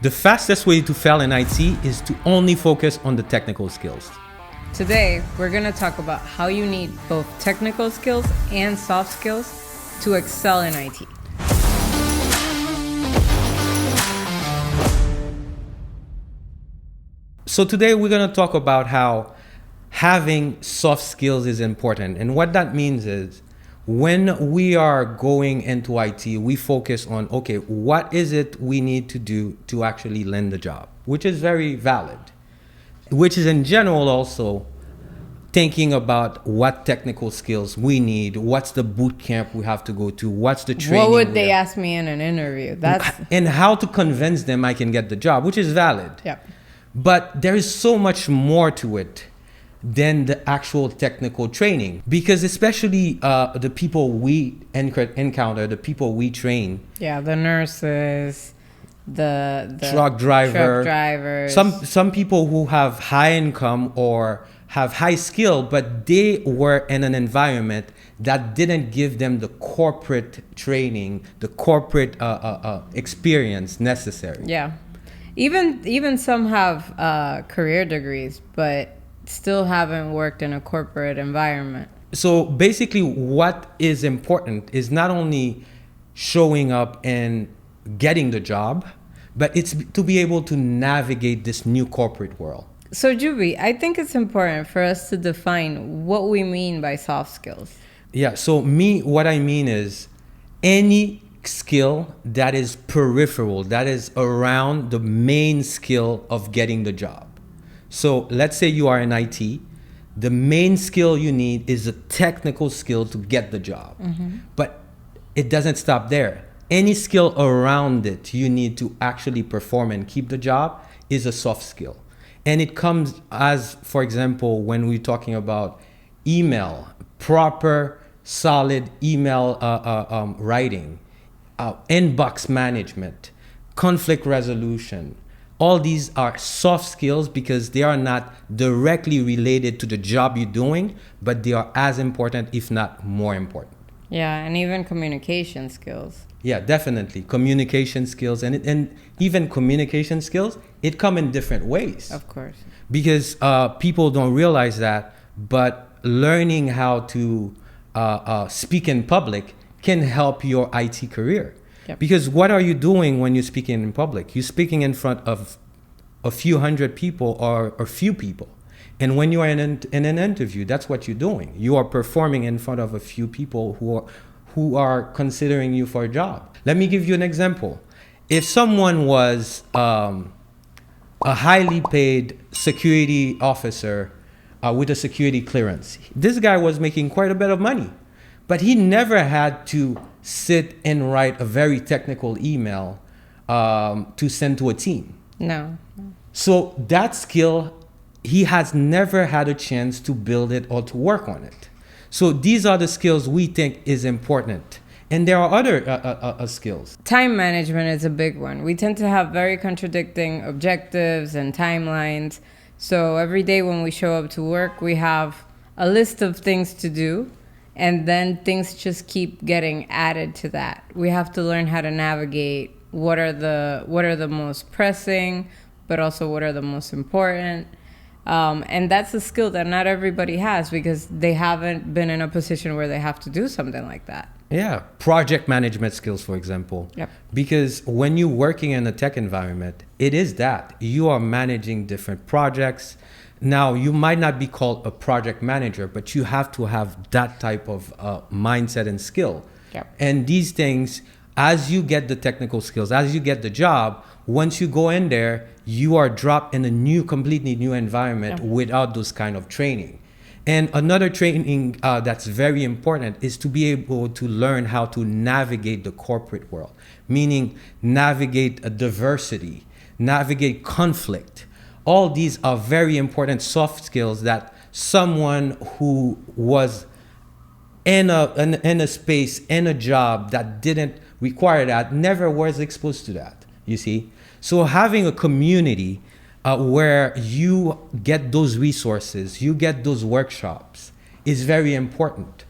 The fastest way to fail in IT is to only focus on the technical skills. Today, we're going to talk about how you need both technical skills and soft skills to excel in IT. So today we're going to talk about how having soft skills is important. And what that means is when we are going into IT, we focus on, okay, what is it we need to do to actually land the job, which is very valid, which is in general also thinking about what technical skills we need, what's the boot camp we have to go to, what's the training. What would they ask me in an interview? And how to convince them I can get the job, which is valid. Yeah. But there is so much more to it than the actual technical training, because especially the people we encounter, the people we train. Yeah, the nurses, the truck drivers. Some people who have high income or have high skill, but they were in an environment that didn't give them the corporate training, the corporate experience necessary. Yeah. Even some have career degrees, but still haven't worked in a corporate environment. So basically what is important is not only showing up and getting the job, but it's to be able to navigate this new corporate world. So Jubee, I think it's important for us to define what we mean by soft skills. Yeah, so what I mean is any skill that is peripheral, that is around the main skill of getting the job. So let's say you are in IT, the main skill you need is a technical skill to get the job. Mm-hmm. But it doesn't stop there. Any skill around it you need to actually perform and keep the job is a soft skill. And it comes as, for example, when we're talking about email, proper, solid email writing, inbox management, conflict resolution. All these are soft skills because they are not directly related to the job you're doing, but they are as important, if not more important. Yeah, and even communication skills. Yeah, definitely. Communication skills and even communication skills, it come in different ways. Of course. Because people don't realize that, but learning how to speak in public can help your IT career. Yep. Because what are you doing when you're speaking in public? You're speaking in front of a few hundred people or a few people. And when you are in an interview, that's what you're doing. You are performing in front of a few people who are considering you for a job. Let me give you an example. If someone was a highly paid security officer with a security clearance, this guy was making quite a bit of money, but he never had to sit and write a very technical email to send to a team. No. So that skill, he has never had a chance to build it or to work on it. So these are the skills we think is important. And there are other skills. Time management is a big one. We tend to have very contradicting objectives and timelines. So every day when we show up to work, we have a list of things to do. And then things just keep getting added to that. We have to learn how to navigate what are the most pressing, but also what are the most important. And that's a skill that not everybody has because they haven't been in a position where they have to do something like that. Yeah, project management skills, for example. Yep. Because when you're working in a tech environment, it is that. You are managing different projects. Now, you might not be called a project manager, but you have to have that type of mindset and skill. Yep. And these things, as you get the technical skills, as you get the job, once you go in there, you are dropped in a completely new environment without those kind of training. And another training that's very important is to be able to learn how to navigate the corporate world, meaning navigate diversity, navigate conflict. All these are very important soft skills that someone who was in a space, in a job that didn't require that, never was exposed to that, you see? So having a community where you get those resources, you get those workshops is very important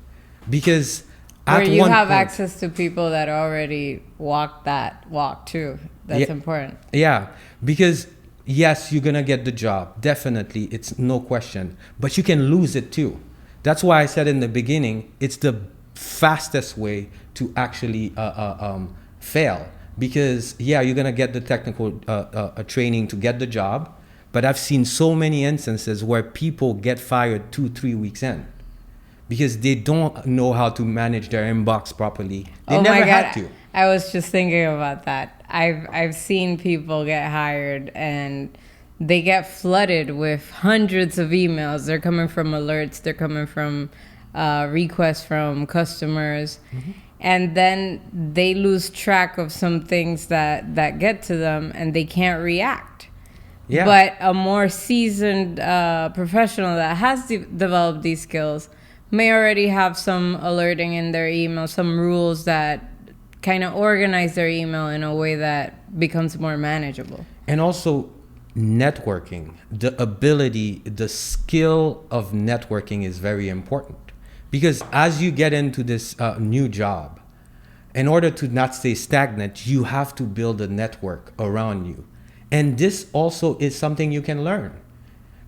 because Where At you one have point. access to people that already walk that walk too. That's Yeah. important. Yeah, because yes, you're gonna get the job. Definitely, it's no question. But you can lose it too. That's why I said in the beginning, it's the fastest way to actually fail. Because yeah, you're gonna get the technical training to get the job. But I've seen so many instances where people get fired 2, 3 weeks in because they don't know how to manage their inbox properly. They Oh never my had God. to. I was just thinking about that. I've seen people get hired and they get flooded with hundreds of emails. They're coming from alerts. They're coming from requests from customers. And then they lose track of some things that get to them and they can't react. Yeah. But a more seasoned professional that has developed these skills may already have some alerting in their email, some rules that kind of organize their email in a way that becomes more manageable. And also networking, the ability, the skill of networking is very important. Because as you get into this new job, in order to not stay stagnant, you have to build a network around you. And this also is something you can learn.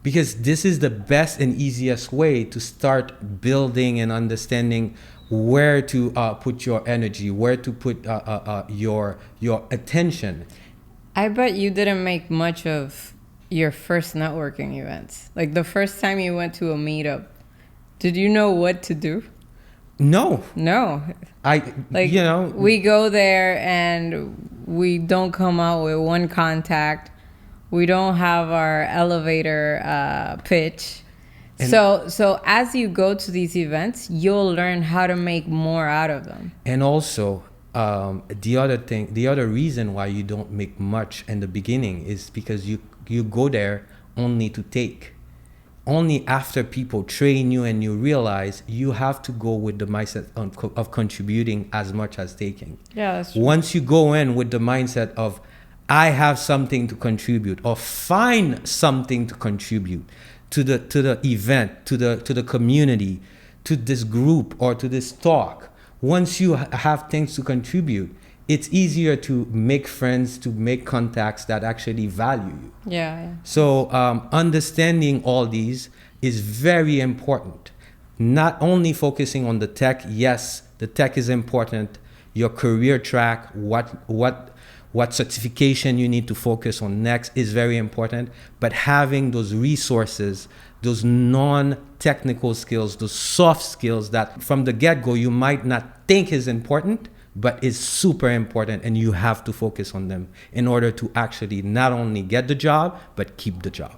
Because this is the best and easiest way to start building and understanding where to put your energy, where to put your attention. I bet you didn't make much of your first networking events. Like the first time you went to a meetup, did you know what to do? No, No. Like, we go there and we don't come out with one contact. We don't have our elevator pitch. And- So as you go to these events, you'll learn how to make more out of them. And also, the other reason why you don't make much in the beginning is because you go there only to take. Only after people train you and you realize you have to go with the mindset of contributing as much as taking. Yeah, that's true. Once you go in with the mindset of I have something to contribute or find something to contribute to the event, to the community, to this group or to this talk. Once you have things to contribute, it's easier to make friends, to make contacts that actually value you. Yeah. So understanding all these is very important. Not only focusing on the tech. Yes, the tech is important. Your career track, what certification you need to focus on next is very important. But having those resources, those non-technical skills, those soft skills that from the get-go you might not think is important, but is super important, and you have to focus on them in order to actually not only get the job, but keep the job.